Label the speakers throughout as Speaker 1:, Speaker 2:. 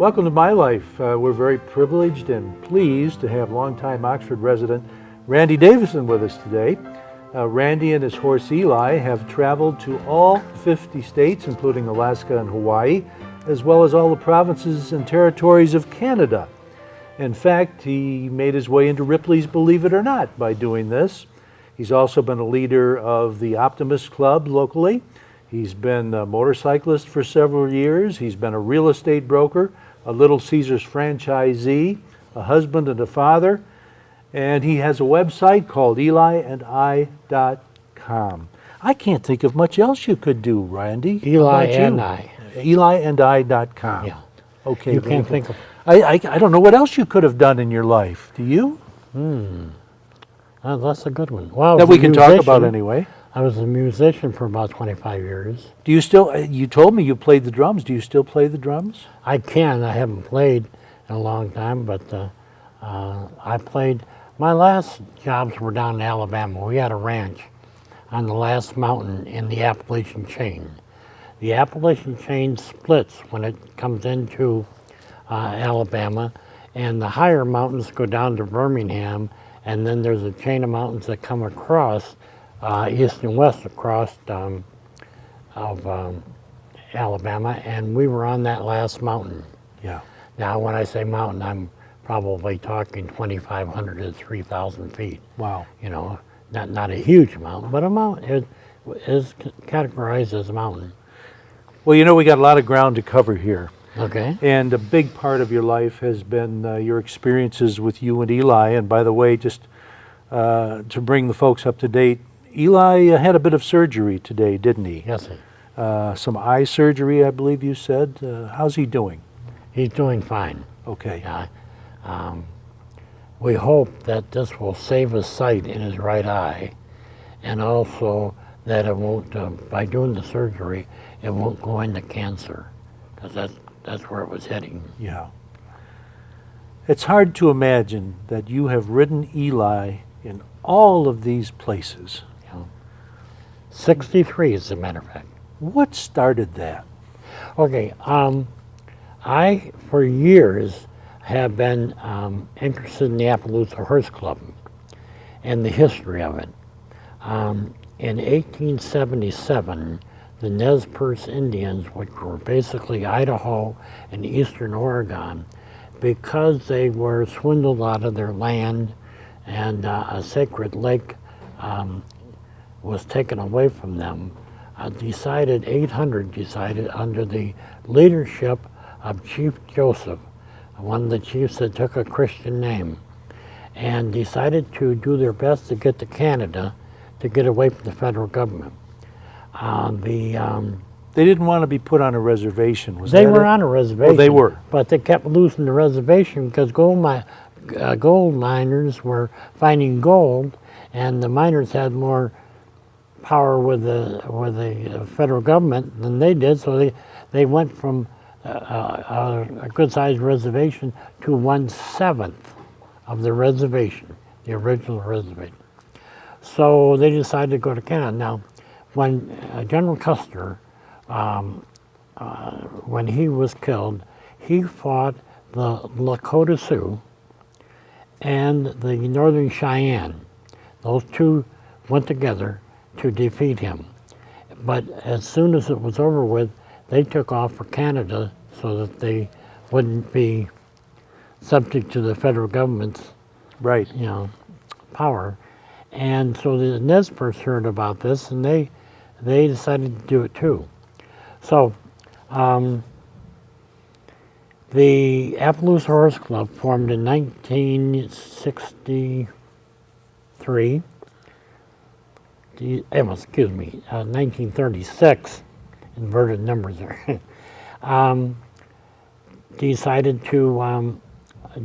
Speaker 1: Welcome to My Life. We're very privileged and pleased to have longtime Oxford resident Randy Davisson with us today. Randy and his horse Eli have traveled to all 50 states, including Alaska and Hawaii, as well as all the provinces and territories of Canada. In fact, he made his way into Ripley's Believe It or Not by doing this. He's also been a leader of the Optimist Club locally. He's been a motorcyclist for several years. He's been a real estate broker, a Little Caesars franchisee, a husband and a father, and he has a website called eliandi.com. I can't think of much else you could do, Randy. eliandi.com.
Speaker 2: Yeah.
Speaker 1: Okay.
Speaker 2: You can't think of...
Speaker 1: I don't know what else you could have done in your life. Do you?
Speaker 2: That's a good one. Well,
Speaker 1: That we can talk about anyway.
Speaker 2: I was a musician for about 25 years.
Speaker 1: Do you still, you told me you played the drums. Do you still play the drums?
Speaker 2: I can. I haven't played in a long time, but I played. My last jobs were down in Alabama. We had a ranch on the last mountain in the Appalachian chain. The Appalachian chain splits when it comes into Alabama, and the higher mountains go down to Birmingham, and then there's a chain of mountains that come across east and west across of Alabama, and we were on that last mountain.
Speaker 1: Yeah.
Speaker 2: Now, when I say mountain, I'm probably talking 2,500 to 3,000 feet.
Speaker 1: Wow.
Speaker 2: You know, not a huge mountain, but a mountain. It is categorized as a mountain.
Speaker 1: Well, you know, we got a lot of ground to cover here.
Speaker 2: Okay.
Speaker 1: And a big part of your life has been your experiences with you and Eli. And by the way, just to bring the folks up to date, Eli had a bit of surgery today, didn't he?
Speaker 2: Yes, sir.
Speaker 1: Some eye surgery, I believe you said. How's he doing?
Speaker 2: He's doing fine.
Speaker 1: Okay.
Speaker 2: We hope that this will save his sight in his right eye, and also that it won't, by doing the surgery, it won't go into cancer, because that's where it was heading.
Speaker 1: Yeah. It's hard to imagine that you have ridden Eli in all of these places.
Speaker 2: 63, as a matter of fact.
Speaker 1: What started that?
Speaker 2: Okay, I, for years, have been interested in the Appaloosa Horse Club and the history of it. In 1877, the Nez Perce Indians, which were basically Idaho and eastern Oregon, because they were swindled out of their land and a sacred lake was taken away from them, 800 decided under the leadership of Chief Joseph, one of the chiefs that took a Christian name, and decided to do their best to get to Canada to get away from the federal government.
Speaker 1: They didn't want to be put on a reservation, was
Speaker 2: They
Speaker 1: that
Speaker 2: were
Speaker 1: it?
Speaker 2: on a reservation.
Speaker 1: Oh, they were.
Speaker 2: But they kept losing the reservation because gold miners were finding gold, and the miners had more power with the federal government than they did, so they went from a good-sized reservation to 1/7 of the reservation, the original reservation. So they decided to go to Canada. Now, when General Custer, when he was killed, he fought the Lakota Sioux and the Northern Cheyenne. Those two went together to defeat him. But as soon as it was over with, they took off for Canada so that they wouldn't be subject to the federal government's power. And so the Nez Perce heard about this, and they decided to do it too. So the Appaloosa Horse Club formed in 1963. 1936, inverted numbers there, decided to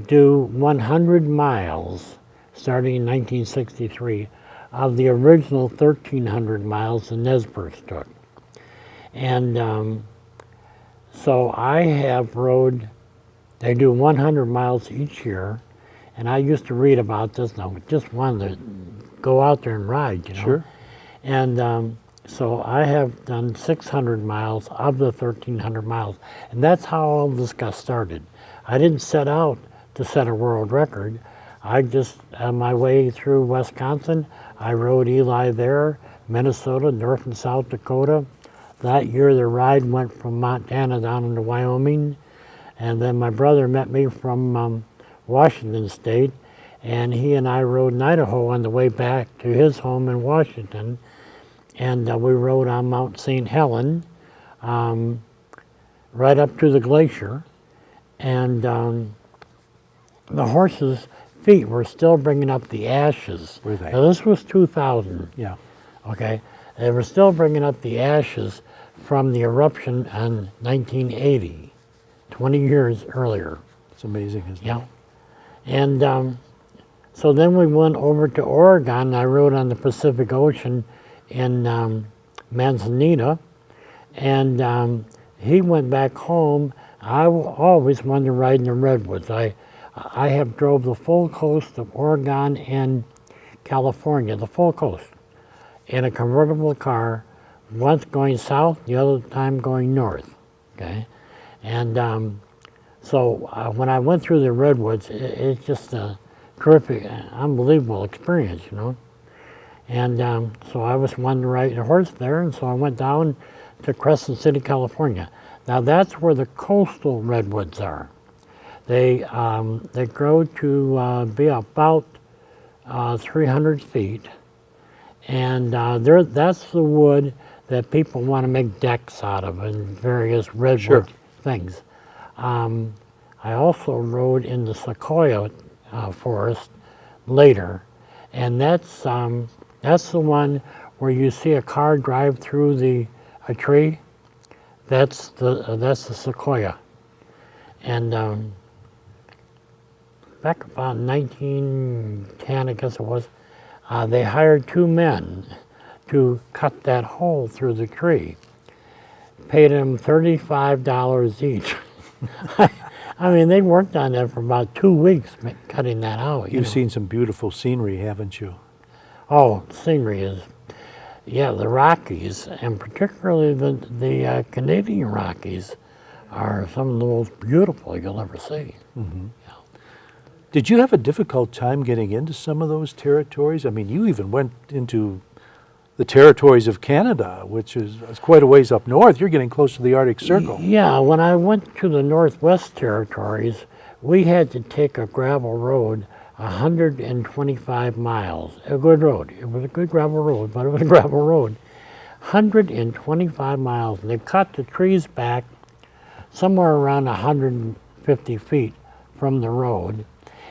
Speaker 2: do 100 miles starting in 1963 of the original 1,300 miles the Nez Perce took. And so I have rode, they do 100 miles each year, and I used to read about this, and I just wanted to go out there and ride, you know.
Speaker 1: Sure.
Speaker 2: And so I have done 600 miles of the 1,300 miles, and that's how all this got started. I didn't set out to set a world record. I just, on my way through Wisconsin, I rode Eli there, Minnesota, North and South Dakota. That year the ride went from Montana down into Wyoming. And then my brother met me from Washington State, and he and I rode in Idaho on the way back to his home in Washington. And we rode on Mount St. Helen, right up to the glacier. And the horses' feet were still bringing up the ashes.
Speaker 1: Were they?
Speaker 2: Now this was 2000.
Speaker 1: Yeah.
Speaker 2: Okay, they were still bringing up the ashes from the eruption in 1980, 20 years earlier.
Speaker 1: It's amazing, isn't it?
Speaker 2: Yeah, and so then we went over to Oregon. I rode on the Pacific Ocean in Manzanita, and he went back home. I always wanted to ride in the redwoods. I have drove the full coast of Oregon and California, the full coast, in a convertible car, once going south, the other time going north, okay? And so when I went through the redwoods, it's just a terrific, unbelievable experience, you know? And so I was wanting to ride a horse there, and so I went down to Crescent City, California. Now that's where the coastal redwoods are. They grow to be about 300 feet, and that's the wood that people want to make decks out of and various redwood things. I also rode in the sequoia forest later, and that's the one where you see a car drive through a tree. That's the sequoia, and back about 1910, I guess it was, they hired 2 men to cut that hole through the tree. Paid them $35 each. I mean, they worked on that for about 2 weeks, cutting that out.
Speaker 1: You've seen some beautiful scenery, haven't you?
Speaker 2: Oh, scenery is, yeah, the Rockies, and particularly the Canadian Rockies, are some of the most beautiful you'll ever see.
Speaker 1: Mm-hmm. Yeah. Did you have a difficult time getting into some of those territories? I mean, you even went into the territories of Canada, which is quite a ways up north. You're getting close to the Arctic Circle.
Speaker 2: Yeah, when I went to the Northwest Territories, we had to take a gravel road 125 miles. A good road. It was a good gravel road, but it was a gravel road. 125 miles. And they cut the trees back somewhere around 150 feet from the road.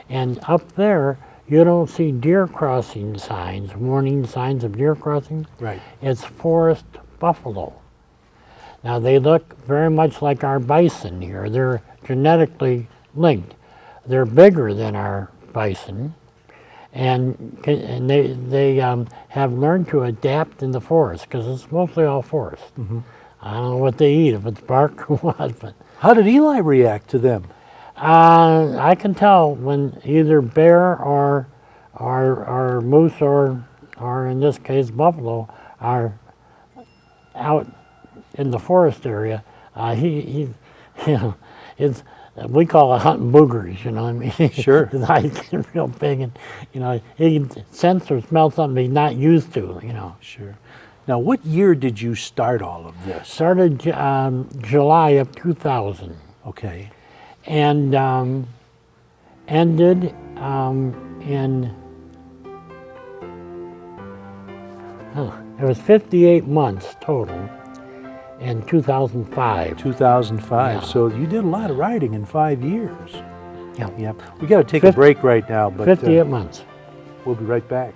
Speaker 2: And up there, you don't see deer crossing signs, warning signs of deer crossing.
Speaker 1: Right.
Speaker 2: It's forest buffalo. Now they look very much like our bison here. They're genetically linked. They're bigger than our bison, and they have learned to adapt in the forest because it's mostly all forest. Mm-hmm. I don't know what they eat, if it's bark or what. But
Speaker 1: how did Eli react to them?
Speaker 2: I can tell when either bear or moose or in this case buffalo are out in the forest area. He you know, we call it hunting boogers, you know what I mean?
Speaker 1: Sure.
Speaker 2: His eyes get real big, and you know he can sense or smell something he's not used to, you know.
Speaker 1: Sure. Now, what year did you start all of this?
Speaker 2: Started July of 2000.
Speaker 1: Okay.
Speaker 2: And ended in, it was 58 months total in 2005.
Speaker 1: 2005.
Speaker 2: Yeah.
Speaker 1: So you did a lot of riding in 5 years.
Speaker 2: Yeah.
Speaker 1: Yeah. We got to take a break right now, but
Speaker 2: 58 months.
Speaker 1: We'll be right back.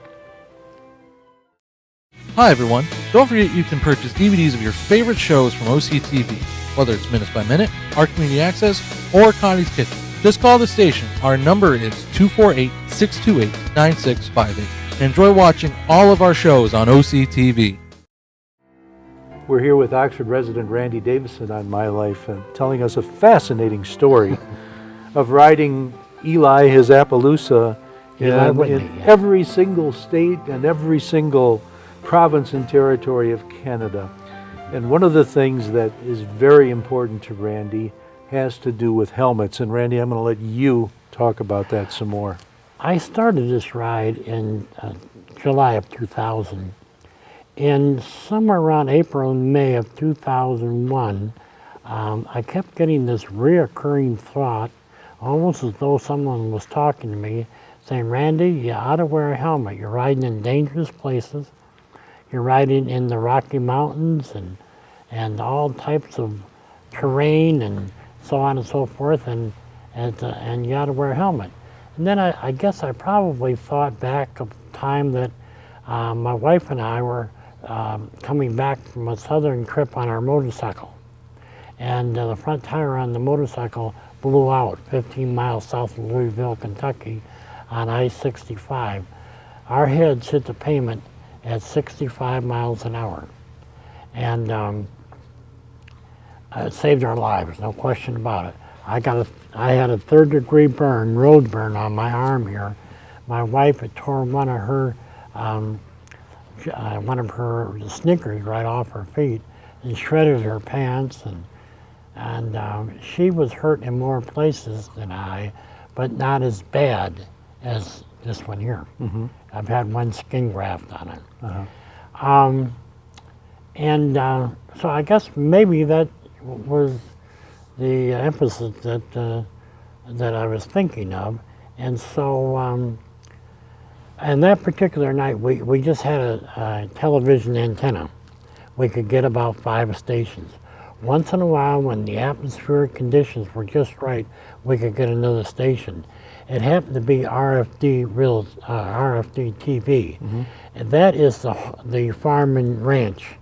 Speaker 3: Hi everyone. Don't forget you can purchase DVDs of your favorite shows from OCTV, whether it's Minutes by Minute, our Community Access, or Connie's Kitchen. Just call the station. Our number is 248-628-9658. Enjoy watching all of our shows on OCTV.
Speaker 1: We're here with Oxford resident Randy Davisson on My Life, telling us a fascinating story of riding Eli, his Appaloosa, in every single state and every single province and territory of Canada. And one of the things that is very important to Randy, has to do with helmets. And Randy, I'm going to let you talk about that some more.
Speaker 2: I started this ride in July of 2000. And somewhere around April and May of 2001, I kept getting this reoccurring thought, almost as though someone was talking to me, saying, Randy, you ought to wear a helmet. You're riding in dangerous places. You're riding in the Rocky Mountains and all types of terrain and so on and so forth, and you ought to wear a helmet. And then I guess I probably thought back of the time that my wife and I were coming back from a southern trip on our motorcycle. And the front tire on the motorcycle blew out 15 miles south of Louisville, Kentucky on I-65. Our heads hit the pavement at 65 miles an hour. And it saved our lives, no question about it. I had a third-degree burn, road burn on my arm here. My wife had torn one of her sneakers right off her feet and shredded her pants, and she was hurt in more places than I, but not as bad as this one here. Mm-hmm. I've had one skin graft on it. Uh-huh. So I guess maybe that was the emphasis that I was thinking of. And so, and that particular night, we just had a television antenna. We could get about 5 stations. Once in a while, when the atmospheric conditions were just right, we could get another station. It happened to be RFD TV, mm-hmm. and that is the Farm and Ranch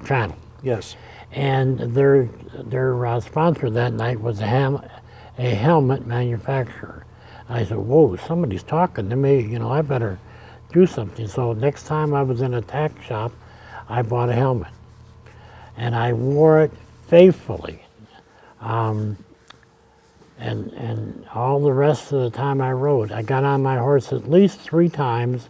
Speaker 2: channel.
Speaker 1: Yes.
Speaker 2: And their sponsor that night was a helmet manufacturer. I said, whoa, somebody's talking to me, you know, I better do something. So next time I was in a tack shop, I bought a helmet. And I wore it faithfully. And all the rest of the time I rode, I got on my horse at least 3 times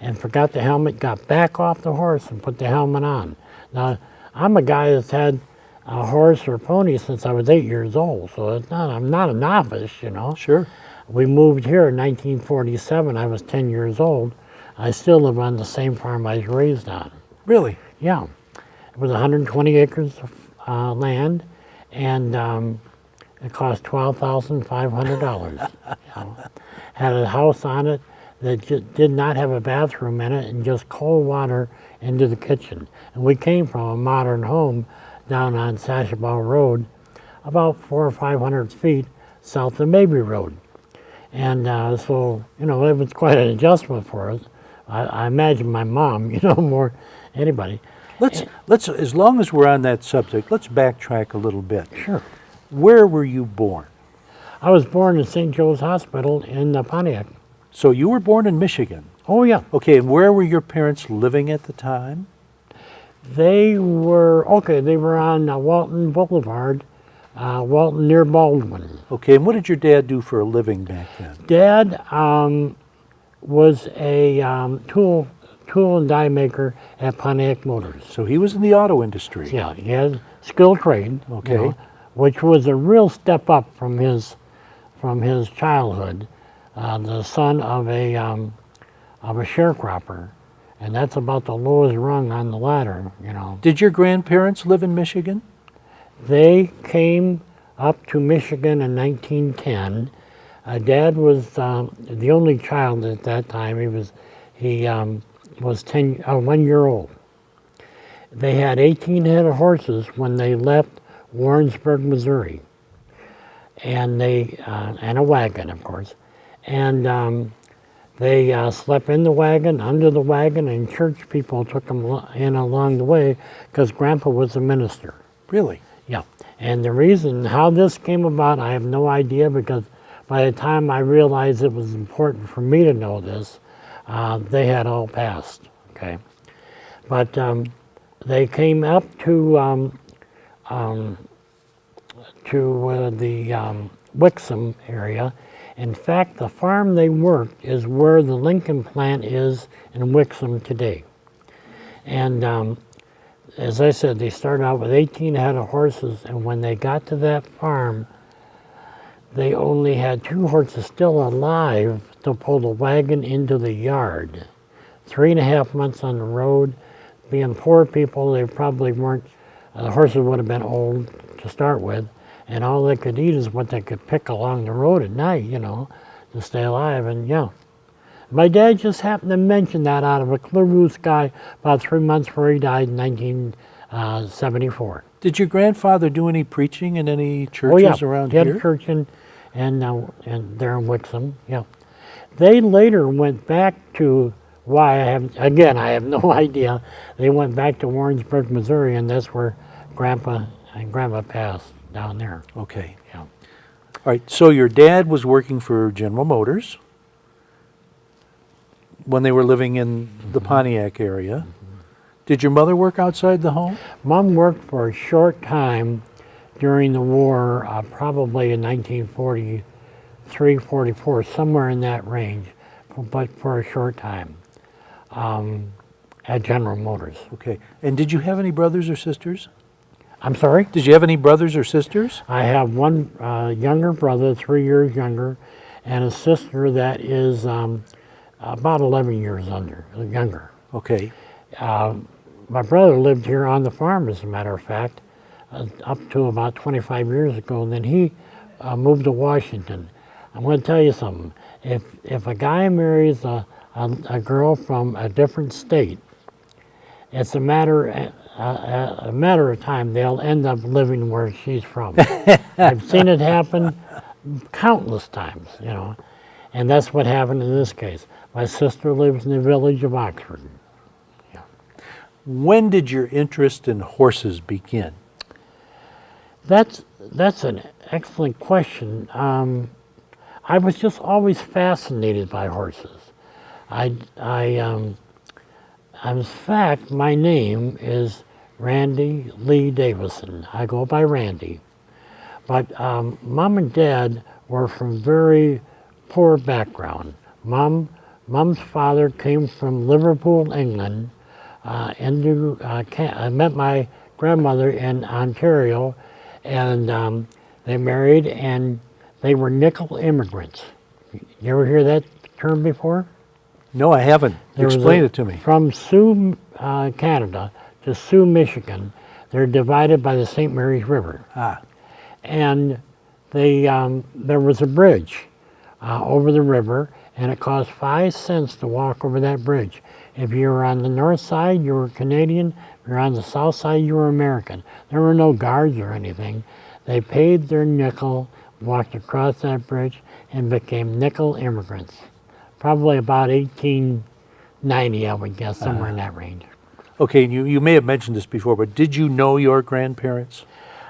Speaker 2: and forgot the helmet, got back off the horse and put the helmet on. Now, I'm a guy that's had a horse or pony since I was 8 years old, so I'm not a novice, you know.
Speaker 1: Sure.
Speaker 2: We moved here in 1947. I was 10 years old. I still live on the same farm I was raised on.
Speaker 1: Really?
Speaker 2: Yeah. It was 120 acres of land, and it cost $12,500. You know. Had a house on it that just did not have a bathroom in it, and just cold water into the kitchen. And we came from a modern home down on Sashabaw Road, about 400 or 500 feet south of Mabry Road. And so, you know, it was quite an adjustment for us. I imagine my mom, you know, more anybody.
Speaker 1: Let's, as long as we're on that subject, let's backtrack a little bit.
Speaker 2: Sure.
Speaker 1: Where were you born?
Speaker 2: I was born in St. Joe's Hospital in Pontiac.
Speaker 1: So you were born in Michigan?
Speaker 2: Oh, yeah.
Speaker 1: Okay, and where were your parents living at the time?
Speaker 2: They were on Walton Boulevard, Walton near Baldwin.
Speaker 1: Okay, and what did your dad do for a living back then?
Speaker 2: Dad was a tool and die maker at Pontiac Motors.
Speaker 1: So he was in the auto industry?
Speaker 2: Yeah, he had skilled trade,
Speaker 1: okay,
Speaker 2: you know, which was a real step up from his childhood. The son of a sharecropper, and that's about the lowest rung on the ladder, you know.
Speaker 1: Did your grandparents live in Michigan?
Speaker 2: They came up to Michigan in 1910. Dad was the only child at that time. He was 1 year old. They had 18 head of horses when they left Warrensburg, Missouri, and and a wagon, of course. And they slept in the wagon, under the wagon, and church people took them in along the way because Grandpa was a minister.
Speaker 1: Really?
Speaker 2: Yeah. And the reason how this came about, I have no idea, because by the time I realized it was important for me to know this, they had all passed. Okay. But they came up to the Wixom area. In fact, the farm they worked is where the Lincoln plant is in Wixom today. And as I said, they started out with 18 head of horses, and when they got to that farm, they only had 2 horses still alive to pull the wagon into the yard. 3.5 months on the road. Being poor people, they probably weren't, the horses would have been old to start with, and all they could eat is what they could pick along the road at night, you know, to stay alive. And yeah, my dad just happened to mention that out of a clear blue sky about 3 months before he died in 1974.
Speaker 1: Did your grandfather do any preaching in any churches
Speaker 2: Oh yeah,
Speaker 1: around
Speaker 2: he had
Speaker 1: here?
Speaker 2: a church and there in Wixom. Yeah, they later went back to why I have no idea. They went back to Warrensburg, Missouri, and that's where Grandpa and Grandma passed down there.
Speaker 1: Okay.
Speaker 2: Yeah.
Speaker 1: All right, so your dad was working for General Motors when they were living in the Pontiac area. Did your mother work outside the home?
Speaker 2: Mom worked for a short time during the war, probably in 1943, 44, somewhere in that range, but for a short time at General Motors.
Speaker 1: Okay. And did you have any brothers or sisters?
Speaker 2: I'm sorry?
Speaker 1: Did you have any brothers or sisters?
Speaker 2: I have one younger brother, 3 years younger, and a sister that is about 11 years younger.
Speaker 1: Okay.
Speaker 2: My brother lived here on the farm, as a matter of fact, up to about 25 years ago, and then he moved to Washington. I'm going to tell you something. If a guy marries a girl from a different state, it's a matter of time they'll end up living where she's from. I've seen it happen countless times, you know, and that's what happened in this case. My sister lives in the village of Oxford.
Speaker 1: When did your interest in horses begin?
Speaker 2: That's an excellent question. I was just always fascinated by horses. In fact, my name is Randy Lee Davisson. I go by Randy. But Mom and Dad were from very poor background. Mom's father came from Liverpool, England. I met my grandmother in Ontario, and they married, and they were nickel immigrants. You ever hear that term before?
Speaker 1: No, I haven't. Explain it to me.
Speaker 2: From Sioux, Canada to Sioux, Michigan, they're divided by the St. Mary's River. And there was a bridge over the river, and it cost 5 cents to walk over that bridge. If you were on the north side, you were Canadian. If you were on the south side, you were American. There were no guards or anything. They paid their nickel, walked across that bridge, and became nickel immigrants. Probably about 1890, I would guess, somewhere in that range.
Speaker 1: Okay, and you may have mentioned this before, but did you know your grandparents?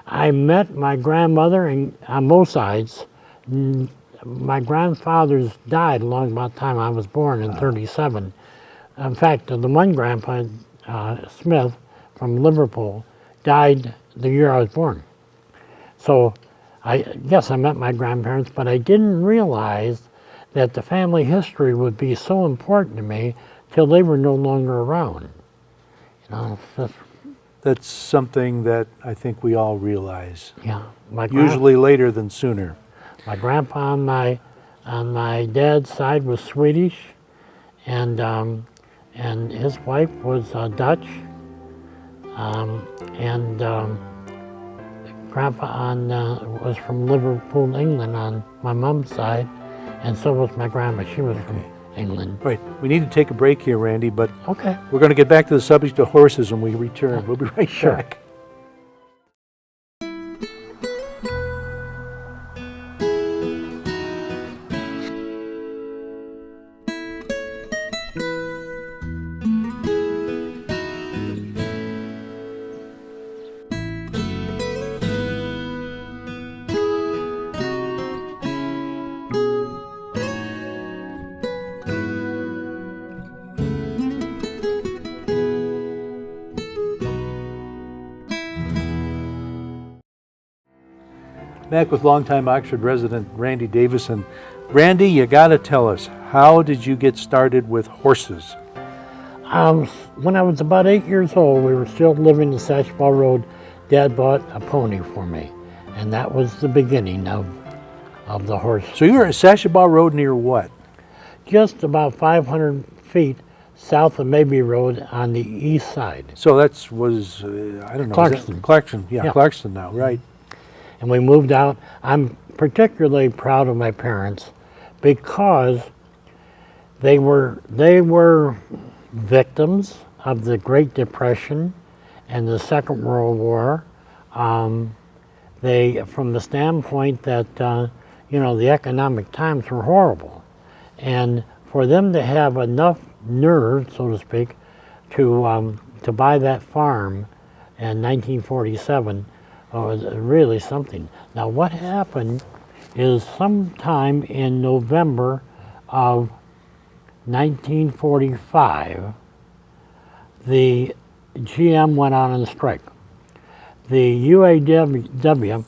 Speaker 2: I met my grandmother on both sides. My grandfathers died along about the time I was born in 37. In fact, the one grandpa, Smith, from Liverpool, died the year I was born. So, yes, I met my grandparents, but I didn't realize that the family history would be so important to me till they were no longer around. You know,
Speaker 1: That's something that I think we all realize.
Speaker 2: yeah.
Speaker 1: Usually later than sooner.
Speaker 2: My grandpa on my dad's side was Swedish, and his wife was Dutch, and grandpa was from Liverpool, England on my mom's side, and so was my grandma. She was from England.
Speaker 1: Right. We need to take a break here, Randy, but
Speaker 2: Okay.
Speaker 1: we're going to get back to the subject of horses when we return. We'll be right back. Back with longtime Oxford resident Randy Davisson. Randy, you got to tell us, how did you get started with horses?
Speaker 2: When I was about 8 years old, we were still living in Satchball Road. Dad bought a pony for me, and that was the beginning of the horse.
Speaker 1: So you were at Sashabaw Road near what?
Speaker 2: Just about 500 feet south of Maybe Road on the east side.
Speaker 1: So I don't know.
Speaker 2: Clarkston.
Speaker 1: Clarkston, yeah,
Speaker 2: Yeah.
Speaker 1: Clarkston now, right.
Speaker 2: And we moved out. I'm particularly proud of my parents because they were victims of the Great Depression and the Second World War. They, from the standpoint that the economic times were horrible, and for them to have enough nerve, so to speak, to buy that farm in 1947 was really something. Now, what happened is sometime in November of 1945, the GM went on strike. The UAW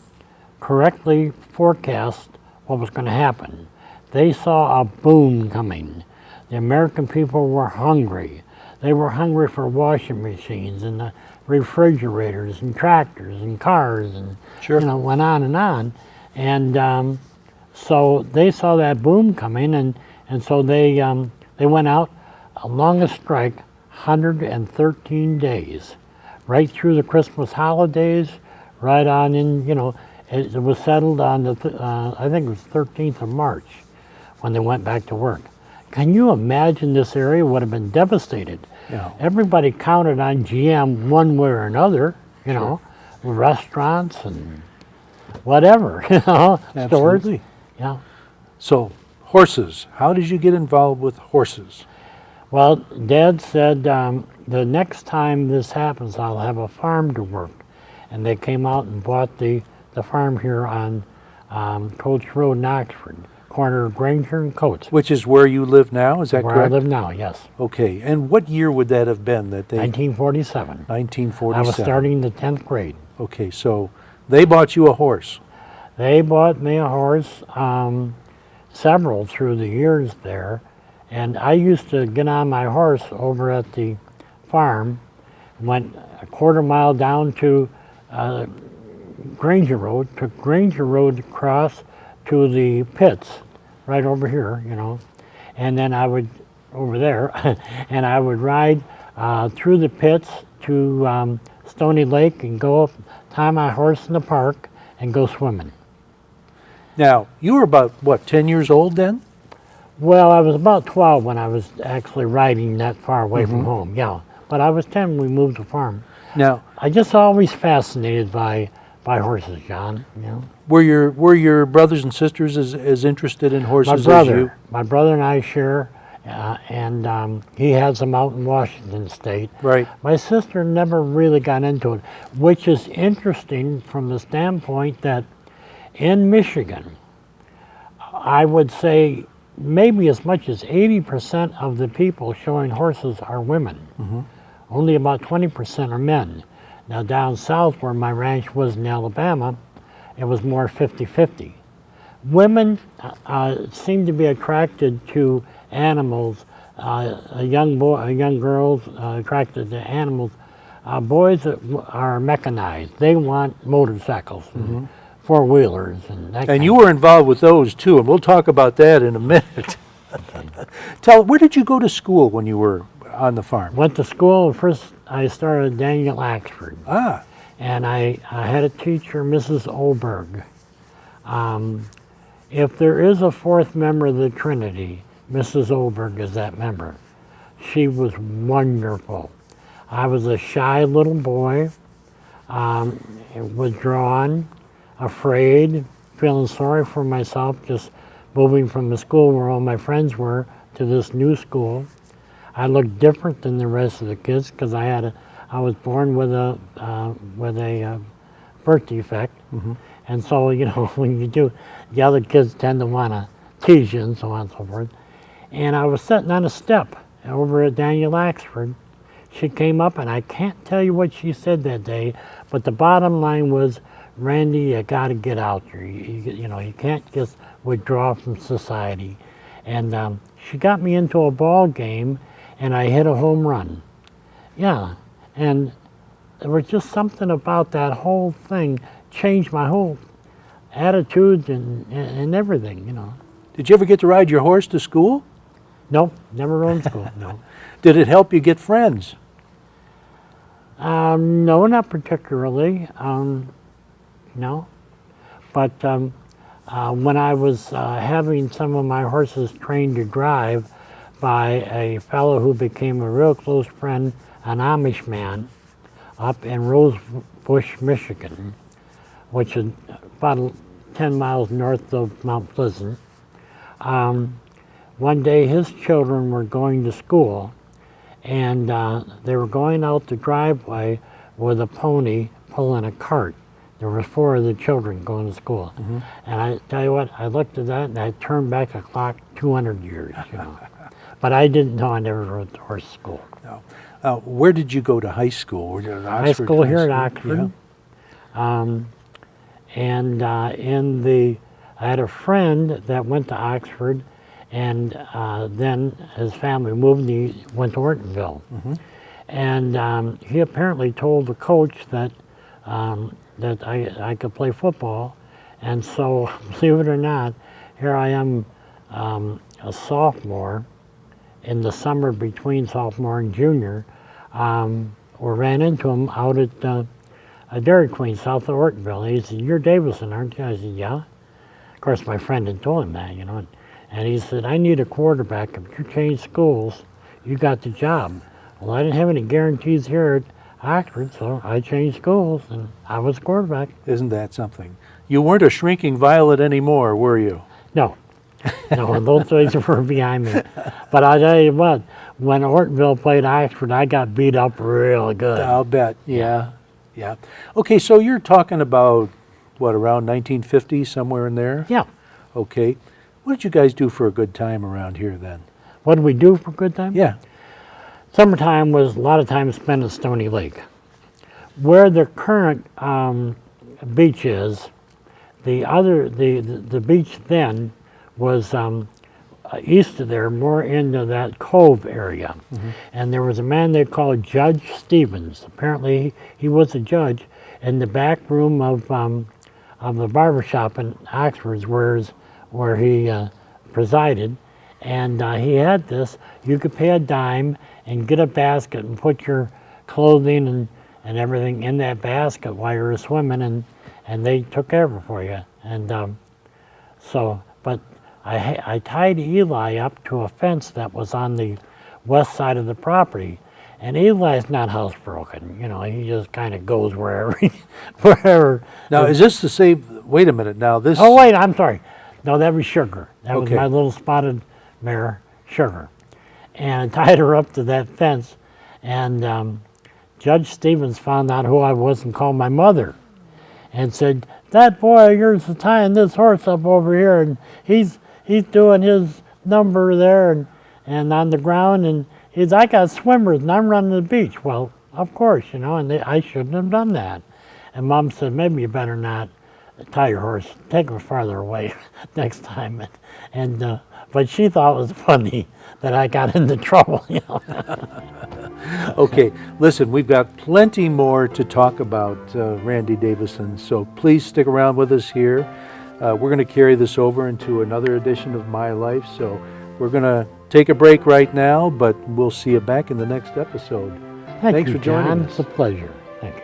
Speaker 2: correctly forecast what was going to happen. They saw a boom coming. The American people were hungry. They were hungry for washing machines and refrigerators and tractors and cars and
Speaker 1: Sure.
Speaker 2: went on and on. And so they saw that boom coming, and so they went out along a strike 113 days, right through the Christmas holidays, right on in, it was settled on I think it was 13th of March when they went back to work. Can you imagine this area would have been devastated?
Speaker 1: Yeah.
Speaker 2: Everybody counted on GM one way or another, restaurants and whatever, stores.
Speaker 1: Absolutely.
Speaker 2: Yeah.
Speaker 1: So horses, how did you get involved with horses?
Speaker 2: Well, Dad said, the next time this happens, I'll have a farm to work. And they came out and bought the farm here on Coates Road in Oxford, corner of Granger and Coates.
Speaker 1: Which is where you live now, is that
Speaker 2: Where
Speaker 1: correct?
Speaker 2: I live now, yes.
Speaker 1: Okay, and what year would that have been that they...
Speaker 2: 1947.
Speaker 1: 1947.
Speaker 2: I was starting the 10th grade.
Speaker 1: Okay, so they bought you a horse.
Speaker 2: They bought me a horse, several through the years there. And I used to get on my horse over at the farm, went a quarter mile down to Granger Road, took Granger Road across to the pits, right over here, and then I would, over there, and I would ride through the pits to Stony Lake and go up, tie my horse in the park and go swimming.
Speaker 1: Now, you were about, 10 years old then?
Speaker 2: Well, I was about 12 when I was actually riding that far away from home, yeah. But I was 10 when we moved to farm.
Speaker 1: Now,
Speaker 2: I just always fascinated by horses, John.
Speaker 1: were your brothers and sisters as interested in horses as you?
Speaker 2: My brother and I share, and he has them out in Washington State.
Speaker 1: Right.
Speaker 2: My sister never really got into it, which is interesting from the standpoint that in Michigan, I would say maybe as much as 80% of the people showing horses are women. Only about 20% are men. Now down south where my ranch was in Alabama, it was more 50-50. Women seem to be attracted to animals. Young girls attracted to animals. Boys are mechanized. They want motorcycles, four-wheelers, and that.
Speaker 1: And you were involved with those too, and we'll talk about that in a minute. Where did you go to school when you were on the farm?
Speaker 2: Went to school. First, I started at Daniel Oxford.
Speaker 1: Ah,
Speaker 2: And I had a teacher, Mrs. Oberg. If there is a fourth member of the Trinity, Mrs. Oberg is that member. She was wonderful. I was a shy little boy, withdrawn, afraid, feeling sorry for myself, just moving from the school where all my friends were to this new school. I looked different than the rest of the kids because I was born with a birth defect, and so when you do, the other kids tend to want to tease you and so on and so forth. And I was sitting on a step over at Daniel Oxford. She came up, and I can't tell you what she said that day, but the bottom line was, Randy, you got to get out there. You can't just withdraw from society. And she got me into a ball game, and I hit a home run. Yeah, and there was just something about that whole thing changed my whole attitude and everything, you know.
Speaker 1: Did you ever get to ride your horse to school?
Speaker 2: Nope, never rode school, no.
Speaker 1: Did it help you get friends?
Speaker 2: No, not particularly, no. But when I was having some of my horses trained to drive by a fellow who became a real close friend, an Amish man, up in Rosebush, Michigan, which is about 10 miles north of Mount Pleasant. One day his children were going to school, and they were going out the driveway with a pony pulling a cart. There were 4 of the children going to school. Mm-hmm. And I tell you what, I looked at that and I turned back a clock 200 years, you know. But I didn't know I never rode the horse to school.
Speaker 1: No. Where did you go to high school? Were you at Oxford
Speaker 2: High school here at Oxford.
Speaker 1: Yeah.
Speaker 2: I had a friend that went to Oxford, and then his family moved and he went to Ortonville. Mm-hmm. And he apparently told the coach that that I could play football. And so, believe it or not, here I am, a sophomore, in the summer between sophomore and junior, or ran into him out at a Dairy Queen south of Ortonville. He said, "You're Davisson, aren't you?" I said, "Yeah." Of course, my friend had told him that, you know. And he said, "I need a quarterback. If you change schools, you got the job." Well, I didn't have any guarantees here at Oxford, so I changed schools, and I was a quarterback.
Speaker 1: Isn't that something? You weren't a shrinking violet anymore, were you?
Speaker 2: No. No, those days were behind me. But I tell you what, when Ortonville played Oxford, I got beat up real good.
Speaker 1: I'll bet, yeah. Okay, so you're talking about, what, around 1950, somewhere in there?
Speaker 2: Yeah.
Speaker 1: Okay. What did you guys do for a good time around here then?
Speaker 2: What did we do for a good time?
Speaker 1: Yeah.
Speaker 2: Summertime was a lot of time spent at Stony Lake. Where the current beach is, the beach then was east of there, more into that cove area. Mm-hmm. And there was a man they called Judge Stevens. Apparently he was a judge in the back room of the barber shop in Oxford, where he presided. And he had this, you could pay a dime and get a basket and put your clothing and everything in that basket while you were swimming, and they took care of it for you. And but I tied Eli up to a fence that was on the west side of the property. And Eli's not housebroken, you know, he just kind of goes wherever.
Speaker 1: Now, is this the same, wait a minute, now this...
Speaker 2: Oh, wait, I'm sorry. No, that was Sugar. That was
Speaker 1: Okay.
Speaker 2: my little spotted mare, Sugar. And I tied her up to that fence, and Judge Stevens found out who I was and called my mother and said, "That boy of yours is tying this horse up over here, and he's doing his number there and on the ground, and I got swimmers and I'm running the beach." Well, of course, you know, and I shouldn't have done that. And Mom said, "Maybe you better not tie your horse, take her farther away next time." But she thought it was funny that I got into trouble, you know.
Speaker 1: Okay, listen, we've got plenty more to talk about Randy Davisson, so please stick around with us here. We're going to carry this over into another edition of My Life, so we're going to take a break right now, but we'll see you back in the next episode. Thanks
Speaker 2: you,
Speaker 1: for joining
Speaker 2: John.
Speaker 1: us.
Speaker 2: It's a pleasure. Thank you.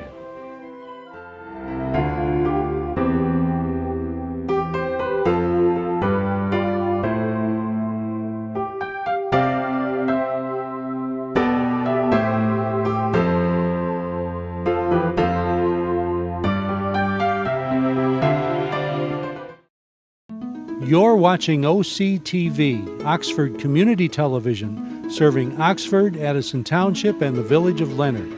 Speaker 4: You're watching OCTV, Oxford Community Television, serving Oxford, Addison Township, and the village of Leonard.